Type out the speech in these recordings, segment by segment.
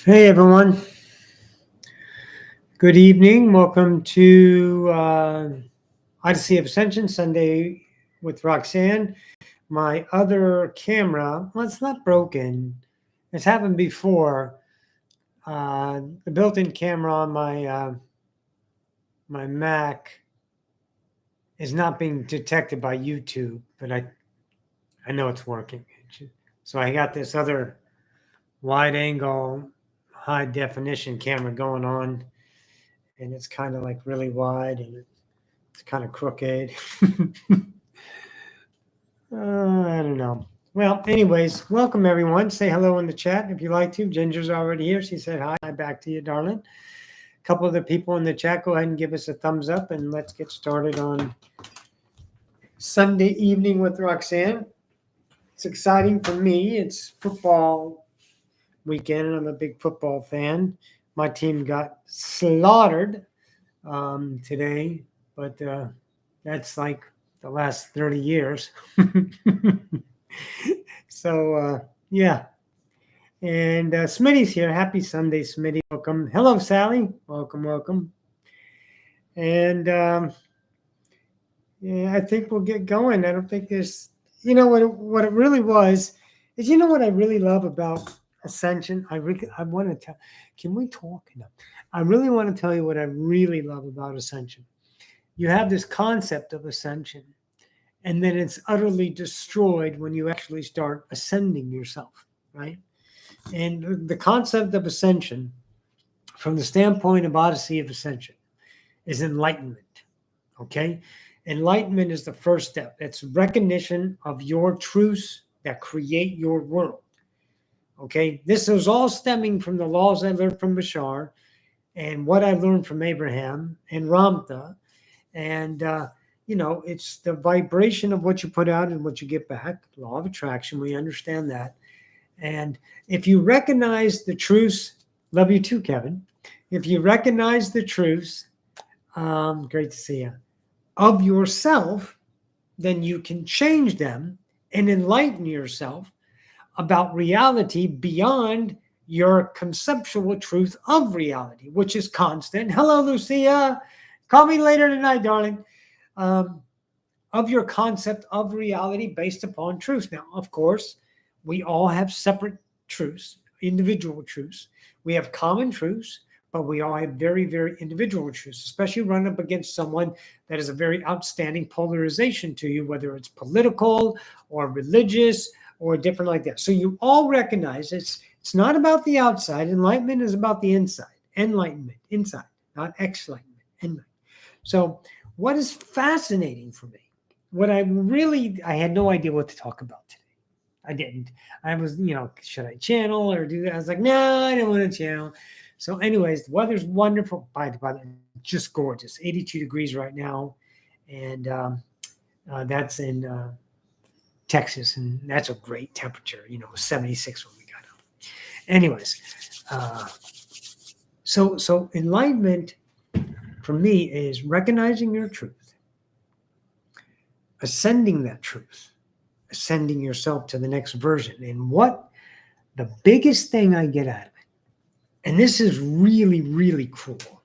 Hey everyone, good evening. Welcome to Odyssey of Ascension Sunday with Roxanne. My other camera, well, it's not broken. It's happened before. The built-in camera on my Mac is not being detected by YouTube, but I know it's working. So I got this other wide-angle, high-definition camera going on, and it's kind of like really wide and it's kind of crooked. I don't know. Well, anyways, welcome everyone. Say hello in the chat if you like to. Ginger's already here. She said hi. Back to you, darling. A couple of the people in the chat, go ahead and give us a thumbs up and let's get started on Sunday evening with Roxanne. It's exciting for me. It's football weekend and I'm a big football fan. My team got slaughtered today, but that's like the last 30 years. So, yeah. And Smitty's here. Happy Sunday, Smitty. Welcome. Hello, Sally. Welcome, welcome. And yeah, I think we'll get going. I don't think there's, what it really was is, what I really love about Ascension? I want to tell, can we talk? No. I really want to tell you what I really love about Ascension. You have this concept of ascension, and then it's utterly destroyed when you actually start ascending yourself, right? And the concept of ascension, from the standpoint of Odyssey of Ascension, is enlightenment. Okay? Enlightenment is the first step. It's recognition of your truths that create your world. Okay? This is all stemming from the laws I learned from Bashar and what I learned from Abraham and Ramtha. And, it's the vibration of what you put out and what you get back. Law of attraction, we understand that. And if you recognize the truths, love you too, Kevin. If you recognize the truths, great to see you, of yourself, then you can change them and enlighten yourself about reality beyond your conceptual truth of reality, which is constant. Hello, Lucia. Call me later tonight, darling. Of your concept of reality based upon truths. Now, of course, we all have separate truths, individual truths. We have common truths, but we all have very, very individual truths, especially run up against someone that is a very outstanding polarization to you, whether it's political or religious or different like that. So you all recognize it's not about the outside. Enlightenment is about the inside. Enlightenment, inside, not enlightenment. Enlightenment. So what is fascinating for me, I had no idea what to talk about today. I didn't. I was, should I channel or do that? I was like, no, I don't want to channel. So anyways, the weather's wonderful. By the way, just gorgeous. 82 degrees right now. And that's in Texas. And that's a great temperature, 76 when we got out. Anyways, so enlightenment for me is recognizing your truth, ascending that truth, ascending yourself to the next version. And what the biggest thing I get out of it, and this is really, really cool,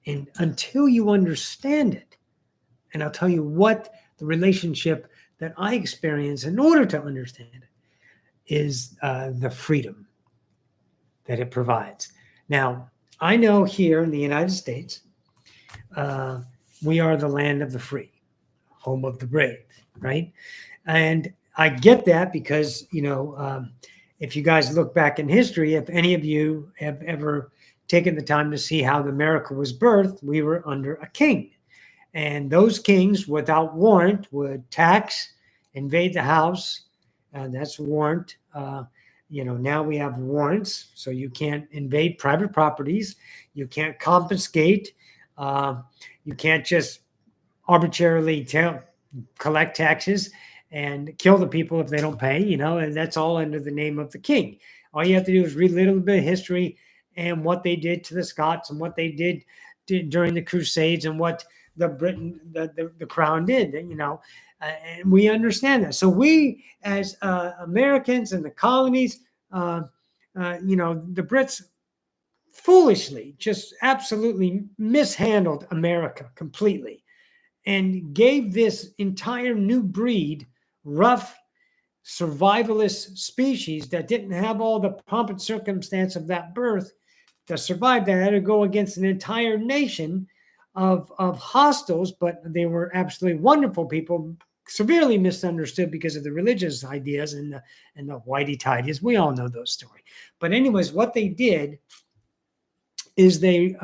and until you understand it, and I'll tell you what the relationship that I experience in order to understand it is the freedom that it provides. Now, I know here in the United States, we are the land of the free, home of the brave, right? And I get that because, if you guys look back in history, if any of you have ever taken the time to see how America was birthed, we were under a king. And those kings, without warrant, would tax, invade the house. That's warrant. Now we have warrants, so you can't invade private properties. You can't confiscate. You can't just arbitrarily collect taxes and kill the people if they don't pay, and that's all under the name of the king. All you have to do is read a little bit of history and what they did to the Scots and what they did during the Crusades and what the crown did, and we understand that. So we, as Americans in the colonies, the Brits foolishly just absolutely mishandled America completely and gave this entire new breed, rough, survivalist species that didn't have all the pomp and circumstance of that birth to survive, that had to go against an entire nation of hostiles, but they were absolutely wonderful people, severely misunderstood because of the religious ideas and the whitey-tidies. We all know those stories. But anyways, what they did is they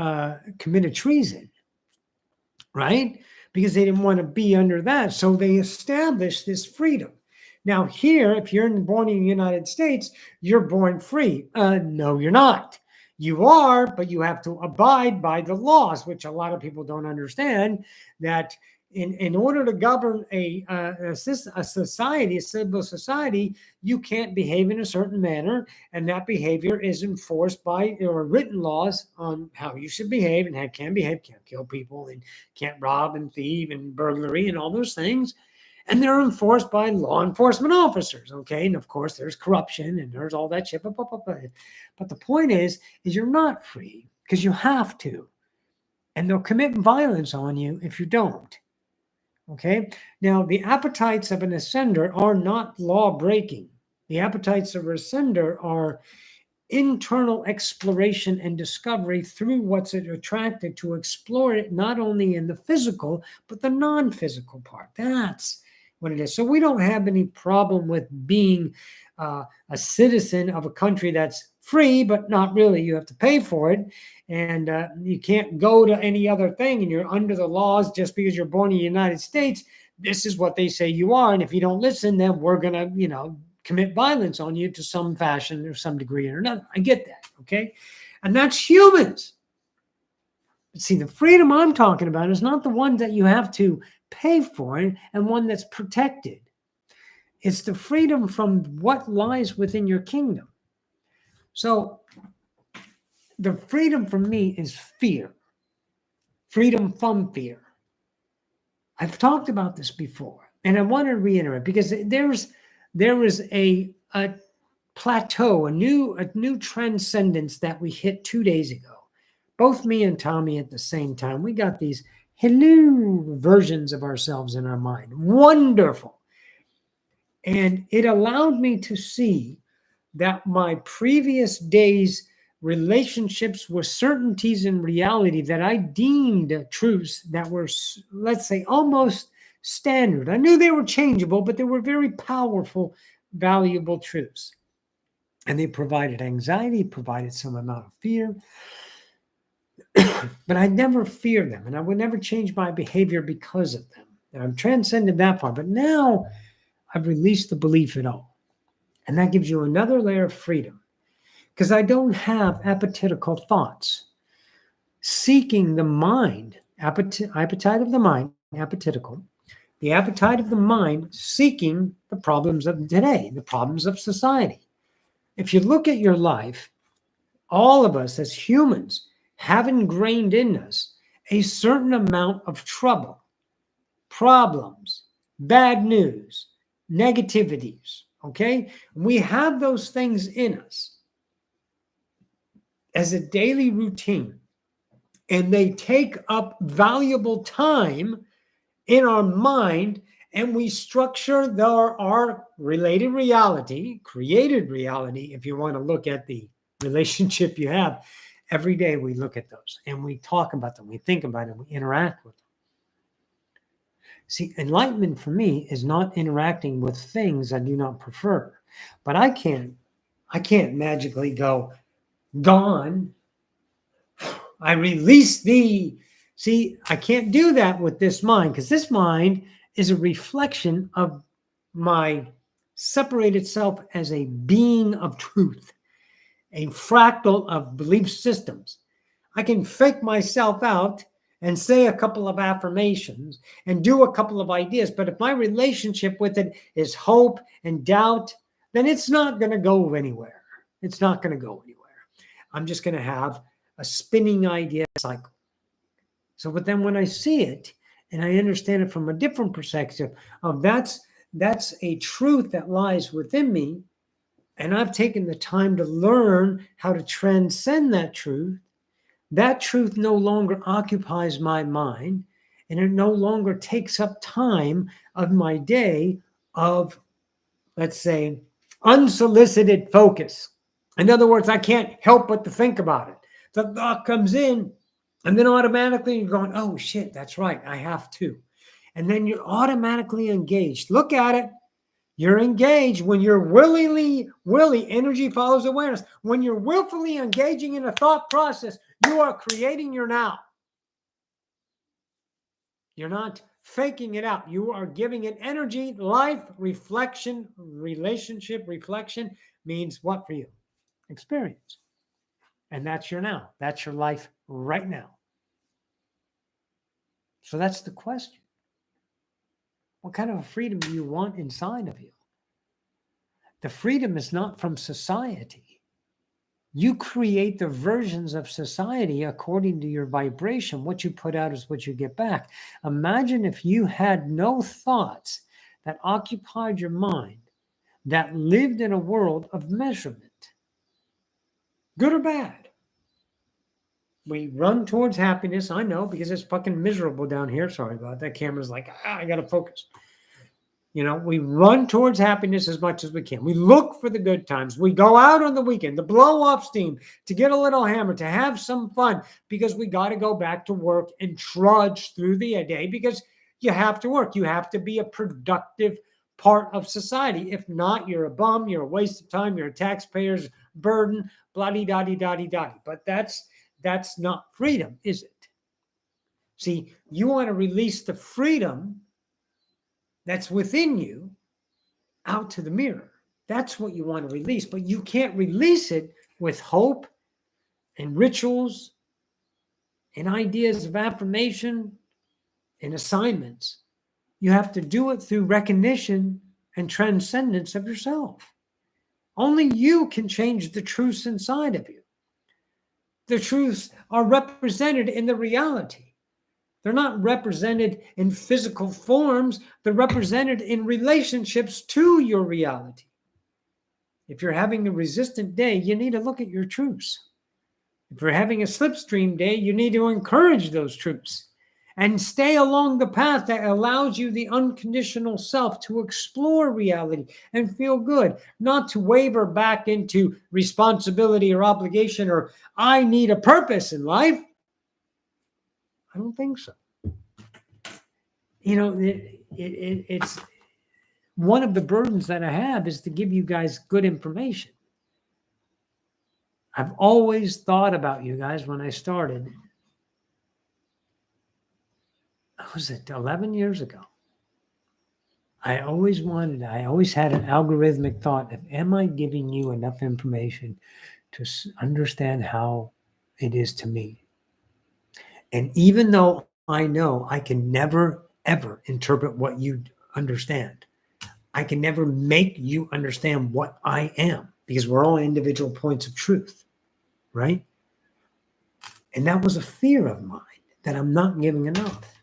committed treason, right? Because they didn't want to be under that. So they established this freedom. Now here, if you're born in the United States, you're born free. No, you're not. You are, but you have to abide by the laws, which a lot of people don't understand, that in order to govern a society, a civil society, you can't behave in a certain manner, and that behavior is enforced by written laws on how you should behave and how you can behave, can't kill people and can't rob and thieve and burglary and all those things. And they're enforced by law enforcement officers, okay? And of course, there's corruption and there's all that shit. But the point is you're not free because you have to. And they'll commit violence on you if you don't. Okay? Now, the appetites of an ascender are not law-breaking. The appetites of an ascender are internal exploration and discovery through what's attracted to explore it, not only in the physical, but the non-physical part. That's what it is. So we don't have any problem with being a citizen of a country that's free, but not really. You have to pay for it. And you can't go to any other thing, and you're under the laws just because you're born in the United States. This is what they say you are. And if you don't listen, then we're going to, commit violence on you to some fashion or some degree or another. I get that, okay? And that's humans. But see, the freedom I'm talking about is not the one that you have to pay for and one that's protected. It's the freedom from what lies within your kingdom. So the freedom for me is fear. Freedom from fear. I've talked about this before, and I want to reiterate because there is a plateau, a new transcendence that we hit 2 days ago. Both me and Tommy at the same time. We got these hello versions of ourselves in our mind. Wonderful. And it allowed me to see that my previous days' relationships with certainties in reality that I deemed truths that were, let's say, almost standard. I knew they were changeable, but they were very powerful, valuable truths. And they provided anxiety, provided some amount of fear. But I never feared them, and I would never change my behavior because of them. And I've transcended that far. But now I've released the belief in all. And that gives you another layer of freedom. Because I don't have appetital thoughts. Seeking the mind, appetite of the mind, appetital, the appetite of the mind, seeking the problems of today, the problems of society. If you look at your life, all of us as humans have ingrained in us a certain amount of trouble, problems, bad news, negativities, okay? We have those things in us as a daily routine, and they take up valuable time in our mind, and we structure our related reality, created reality, if you want to look at the relationship you have. Every day we look at those, and we talk about them, we think about them, we interact with them. See, enlightenment for me is not interacting with things I do not prefer. But I can't magically go, gone, I release thee. See, I can't do that with this mind, because this mind is a reflection of my separated self as a being of truth, a fractal of belief systems. I can fake myself out and say a couple of affirmations and do a couple of ideas, but if my relationship with it is hope and doubt, then it's not going to go anywhere. It's not going to go anywhere. I'm just going to have a spinning idea cycle. So, but then when I see it and I understand it from a different perspective of that's a truth that lies within me, and I've taken the time to learn how to transcend that truth no longer occupies my mind, and it no longer takes up time of my day of, let's say, unsolicited focus. In other words, I can't help but to think about it. The thought comes in, and then automatically you're going, oh shit, that's right, I have to. And then you're automatically engaged. Look at it. You're engaged when you're energy follows awareness. When you're willfully engaging in a thought process, you are creating your now. You're not faking it out. You are giving it energy, life, reflection, relationship. Reflection means what for you? Experience. And that's your now. That's your life right now. So that's the question. What kind of a freedom do you want inside of you? The freedom is not from society. You create the versions of society according to your vibration. What you put out is what you get back. Imagine if you had no thoughts that occupied your mind, that lived in a world of measurement, good or bad. We run towards happiness. I know, because it's fucking miserable down here. Sorry about that. Camera's like, I got to focus. You know, we run towards happiness as much as we can. We look for the good times. We go out on the weekend to blow off steam, to get a little hammered, to have some fun, because we got to go back to work and trudge through the day, because you have to work. You have to be a productive part of society. If not, you're a bum, you're a waste of time, you're a taxpayer's burden, blah-de-da-de-da-de-da. But that's not freedom, is it? See, you want to release the freedom that's within you out to the mirror. That's what you want to release, but you can't release it with hope and rituals and ideas of affirmation and assignments. You have to do it through recognition and transcendence of yourself. Only you can change the truths inside of you. The truths are represented in the reality. They're not represented in physical forms. They're represented in relationships to your reality. If you're having a resistant day, you need to look at your truths. If you're having a slipstream day, you need to encourage those truths and stay along the path that allows you the unconditional self to explore reality and feel good, not to waver back into responsibility or obligation or I need a purpose in life. I don't think so. You know, it's one of the burdens that I have is to give you guys good information. I've always thought about you guys when I started. Was it 11 years ago? I always had an algorithmic thought of, am I giving you enough information to understand how it is to me? And even though I know I can never, ever interpret what you understand, I can never make you understand what I am, because we're all individual points of truth, right? And that was a fear of mine, that I'm not giving enough.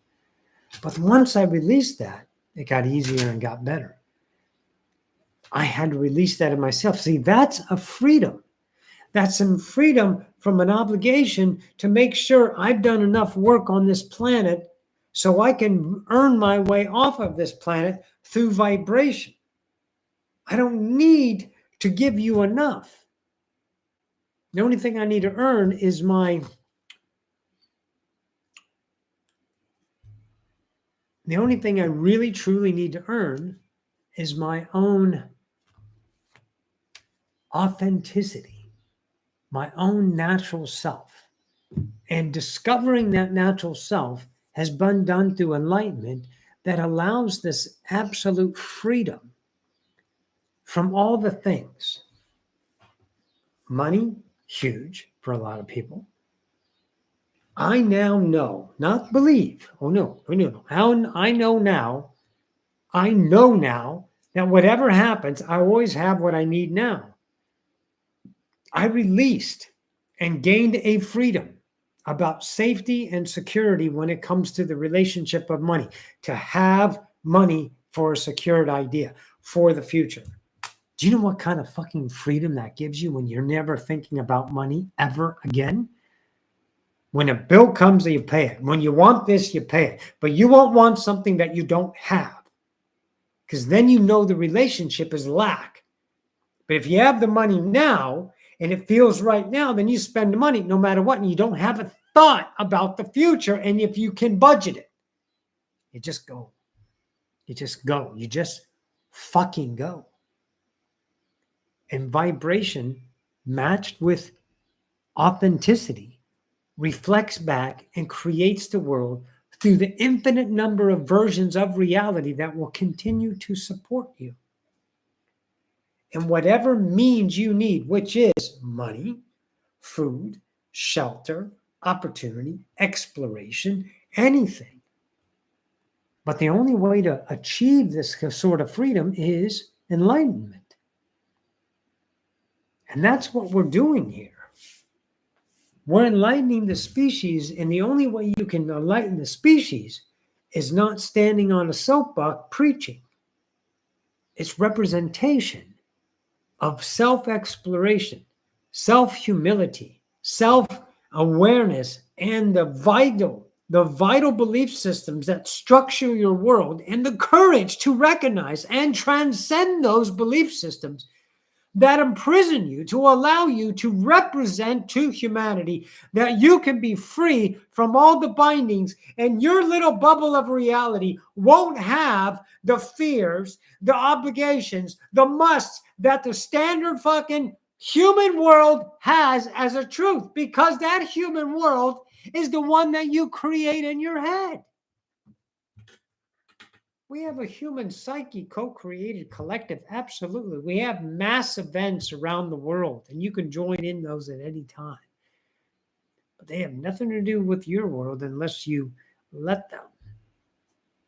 But once I released that, it got easier and got better. I had to release that in myself. See, that's a freedom. That's some freedom from an obligation to make sure I've done enough work on this planet so I can earn my way off of this planet through vibration. I don't need to give you enough. The only thing I need to earn is the only thing I really truly need to earn is my own authenticity, my own natural self. And discovering that natural self has been done through enlightenment that allows this absolute freedom from all the things. Money, huge for a lot of people. I now know, not believe. Oh no. I know now that whatever happens, I always have what I need now. I released and gained a freedom about safety and security when it comes to the relationship of money, to have money for a secured idea for the future. Do you know what kind of fucking freedom that gives you when you're never thinking about money ever again? When a bill comes, you pay it. When you want this, you pay it. But you won't want something that you don't have, because then you know the relationship is lack. But if you have the money now and it feels right now, then you spend the money no matter what, and you don't have a thought about the future. And if you can budget it, you just go. You just go. You just fucking go. And vibration matched with authenticity reflects back and creates the world through the infinite number of versions of reality that will continue to support you. And whatever means you need, which is money, food, shelter, opportunity, exploration, anything. But the only way to achieve this sort of freedom is enlightenment. And that's what we're doing here. We're enlightening the species, and the only way you can enlighten the species is not standing on a soapbox preaching. It's representation of self-exploration, self-humility, self-awareness, and the vital belief systems that structure your world, and the courage to recognize and transcend those belief systems that imprison you, to allow you to represent to humanity that you can be free from all the bindings, and your little bubble of reality won't have the fears, the obligations, the musts that the standard fucking human world has as a truth, because that human world is the one that you create in your head. We have a human psyche co-created collective. Absolutely. We have mass events around the world, and you can join in those at any time. But they have nothing to do with your world unless you let them.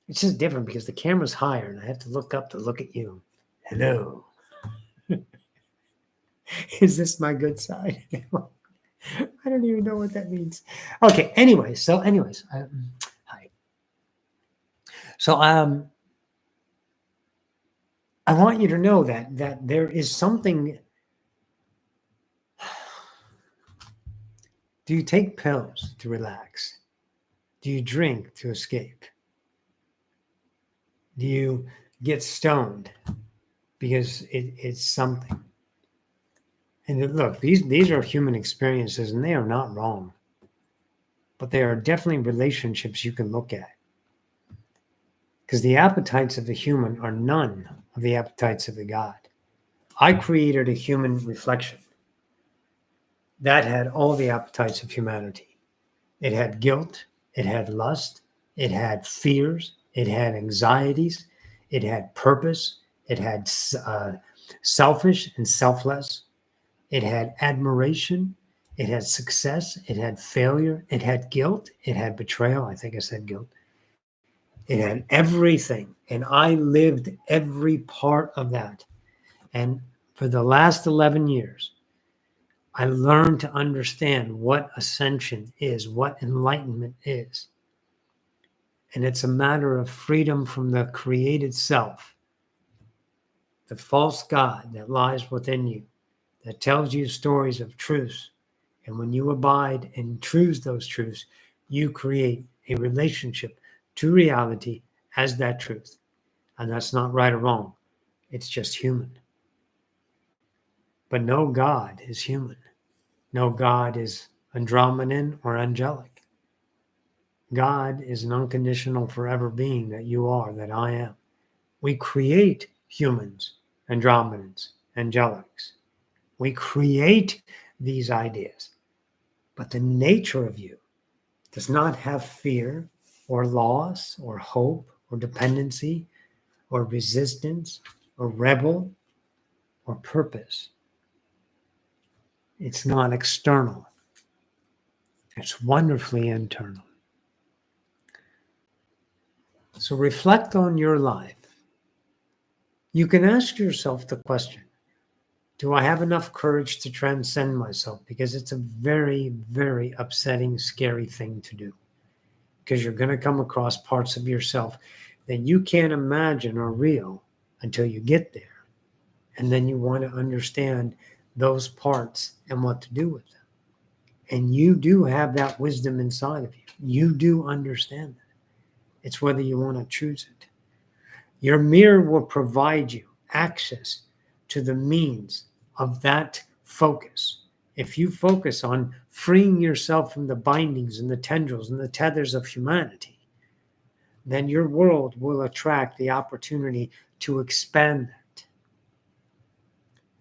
It's just different because the camera's higher and I have to look up to look at you. Hello. Is this my good side? I don't even know what that means. Okay. Anyways. Hi. So, I want you to know that there is something. Do you take pills to relax? Do you drink to escape? Do you get stoned because it's something? And look, these are human experiences, and they are not wrong. But there are definitely relationships you can look at. Because the appetites of the human are none of the appetites of the God. I created a human reflection that had all the appetites of humanity. It had guilt, it had lust, it had fears, it had anxieties, it had purpose, it had selfish and selfless, it had admiration, it had success, it had failure, it had guilt, it had betrayal. I think I said guilt. It had everything, and I lived every part of that. And for the last 11 years, I learned to understand what ascension is, what enlightenment is. And it's a matter of freedom from the created self, the false God that lies within you, that tells you stories of truths. And when you abide and choose those truths, you create a relationship to reality as that truth. And that's not right or wrong. It's just human. But no God is human. No God is Andromedan or angelic. God is an unconditional forever being that you are, that I am. We create humans, Andromedans, angelics. We create these ideas. But the nature of you does not have fear or loss or hope or dependency or resistance or rebel or purpose. It's not external. It's wonderfully internal. So reflect on your life. You can ask yourself the question, do I have enough courage to transcend myself? Because it's a very, very upsetting, scary thing to do. Because you're going to come across parts of yourself that you can't imagine are real until you get there. And then you want to understand those parts and what to do with them. And you do have that wisdom inside of you. You do understand that. It's whether you want to choose it. Your mirror will provide you access to the means of that focus. If you focus on freeing yourself from the bindings and the tendrils and the tethers of humanity, then your world will attract the opportunity to expand that.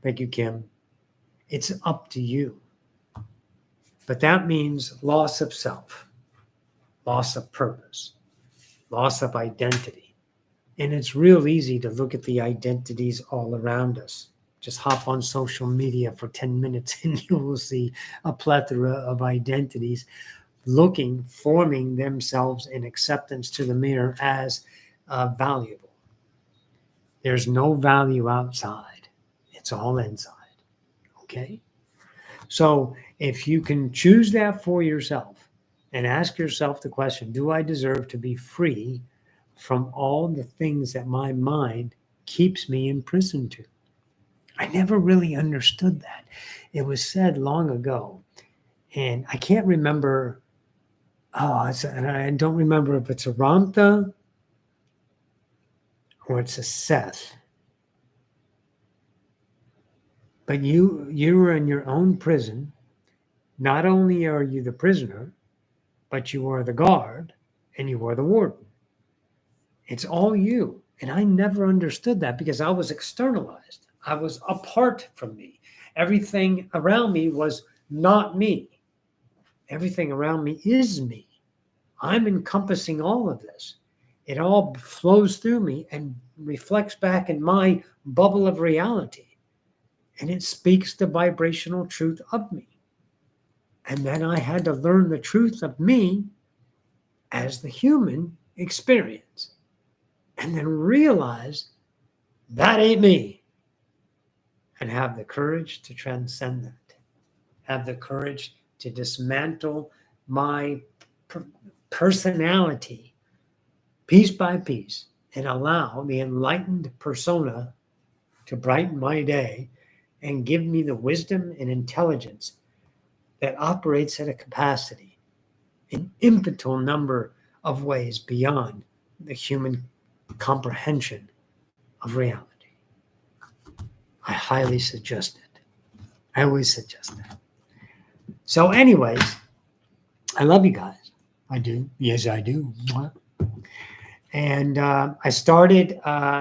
Thank you, Kim. It's up to you. But that means loss of self, loss of purpose, loss of identity. And it's real easy to look at the identities all around us. Just hop on social media for 10 minutes and you will see a plethora of identities forming themselves in acceptance to the mirror as valuable. There's no value outside. It's all inside. Okay? So if you can choose that for yourself and ask yourself the question, do I deserve to be free from all the things that my mind keeps me imprisoned to? I never really understood that. It was said long ago, and I can't remember. And I don't remember if it's a Ramtha or it's a Seth. But you are in your own prison. Not only are you the prisoner, but you are the guard and you are the warden. It's all you. And I never understood that because I was externalized. I was apart from me. Everything around me was not me. Everything around me is me. I'm encompassing all of this. It all flows through me and reflects back in my bubble of reality. And it speaks the vibrational truth of me. And then I had to learn the truth of me as the human experience. And then realize that ain't me. And have the courage to transcend that. Have the courage to dismantle my personality piece by piece and allow the enlightened persona to brighten my day and give me the wisdom and intelligence that operates at a capacity, an infinite number of ways beyond the human comprehension of reality. I highly suggest it. I always suggest that. So anyways, I love you guys. I do. Yes, I do. And I started,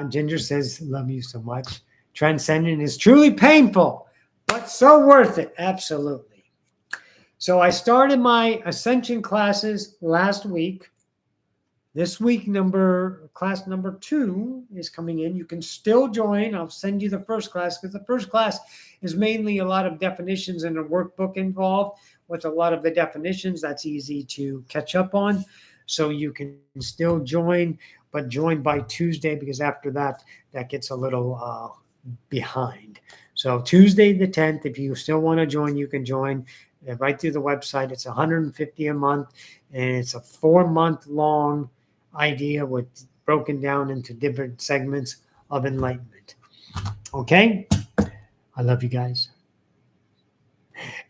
Ginger says, love you so much. Transcending is truly painful, but so worth it. Absolutely. So I started my Ascension classes last week. This week, class number 2 is coming in. You can still join. I'll send you the first class because the first class is mainly a lot of definitions and a workbook involved. With a lot of the definitions, that's easy to catch up on. So you can still join, but join by Tuesday because after that, that gets a little behind. So Tuesday the 10th, if you still want to join, you can join right through the website. It's $150 a month, and it's a 4-month long idea with broken down into different segments of enlightenment. Okay? I love you guys.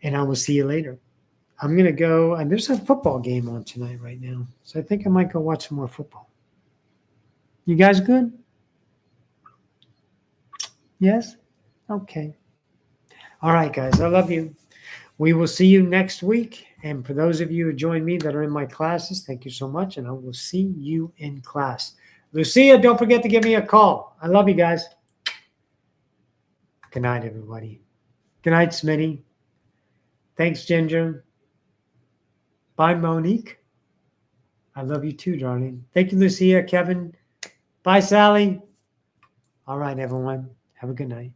And I will see you later. I'm going to go, and there's a football game on tonight right now. So I think I might go watch some more football. You guys good? Yes? Okay. All right, guys. I love you. We will see you next week. And for those of you who join me that are in my classes, thank you so much. And I will see you in class. Lucia, don't forget to give me a call. I love you guys. Good night, everybody. Good night, Smitty. Thanks, Ginger. Bye, Monique. I love you too, darling. Thank you, Lucia, Kevin. Bye, Sally. All right, everyone. Have a good night.